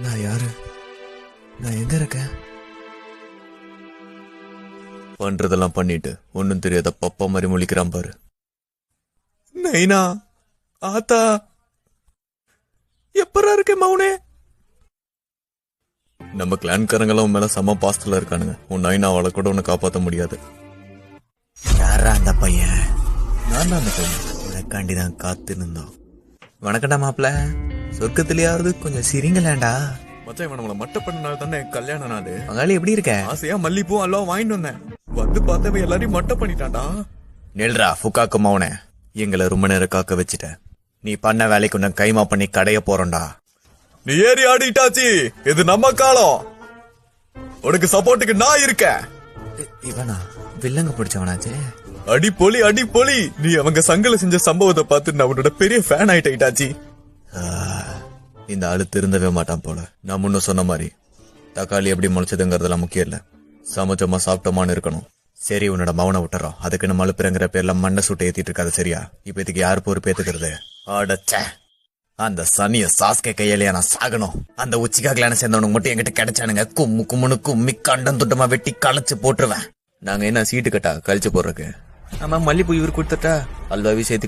நான் யாரு? நான் எங்க இருக்கேன்? பண்றதெல்லாம் பண்ணிட்டு ஒன்னும் தெரியாத பப்பா மாதிரி முழிக்கிறான் பாரு. நைனா, ஆத்தா, எப்பரா இருக்கே மௌனே? நம்ம கிளான்காரங்கெல்லாம் மேல செம பாஸ்டர்ல இருக்கானுங்க. உன் நைனாவால கூட உன்னை காப்பாற்ற முடியாது. யாரா அந்த பையன்? நான் தான் அந்த பையன். உனக்காண்டிதான் காத்து நின்றோம். வணக்கண்டா மாப்பிள்ள. சொர்க்கத்திலேயாவது கொஞ்சம் சிரிங்கலேண்டா. மச்சான், இவன் நம்மள மட்ட பண்ணனால தானே கல்யாண நாள். மகாலி எப்படி இருக்க? ஆசையா மல்லிப்பூ எல்லாம் வாங்கிட்டு வந்தேன். வந்து பார்த்தவ எல்லாரையும் மட்ட பண்ணிட்டான்டா. நெல்ரா புக்காக்கு மௌனே, எங்களை ரொம்ப நேரம் காக்க வச்சுட்ட. நீ பண்ண வேலைக்கு உன்னை கைமா பண்ணி கடைய போறோம்டா. நீ ஏறி ஆடிட்டாச்சி, இது நம்ம காலம். உனக்கு சப்போர்ட்டுக்கு நான் இருக்கேன். இவனா வில்லங்க பிடிச்சவனாச்சே. அடி பொலி அடி பொலி. நீ அவங்க சங்கல செஞ்ச சம்பவத்தை பார்த்து நான் உன்னோட பெரிய ஃபேன் ஆயிட்டாச்சி. இந்த ஆளு திருந்தவே மாட்டான் போல. நான் முன்ன சொன்ன மாதிரி தக்காளி எப்படி முளைச்சதுங்கிறதெல்லாம் முக்கியம் இல்ல, சமைச்சோமா சாப்பிட்டோமான்னு இருக்கணும். சரி, உன்னோட மவனை விட்டுறோம். அதுக்கு நம்ம அழுப்புறங்கிற பேர்ல மண்ணை சுட்ட ஏத்திட்டு இருக்காது சரியா? இப்ப இதுக்கு யாரு பொறுப்பு ஏத்துக்கிறது? அடச்ச, அந்த சனிய சாஸ்கே கையிலேயே நான் சாகணும். அந்த உச்சிகா கிளான சேர்ந்தவனுக்கு மட்டும் என்கிட்ட கிடைச்சானுங்க, கும்மு கும்முனு கும்மி கண்டம் துட்டமா வெட்டி களைச்சு போட்டுருவேன். நாங்க என்ன சீட்டு கட்டா கழிச்சு போடுறதுக்கு? ஆமா, மல்லிப்பூ இவரு கொடுத்துட்டா அல்வாவி சேர்த்து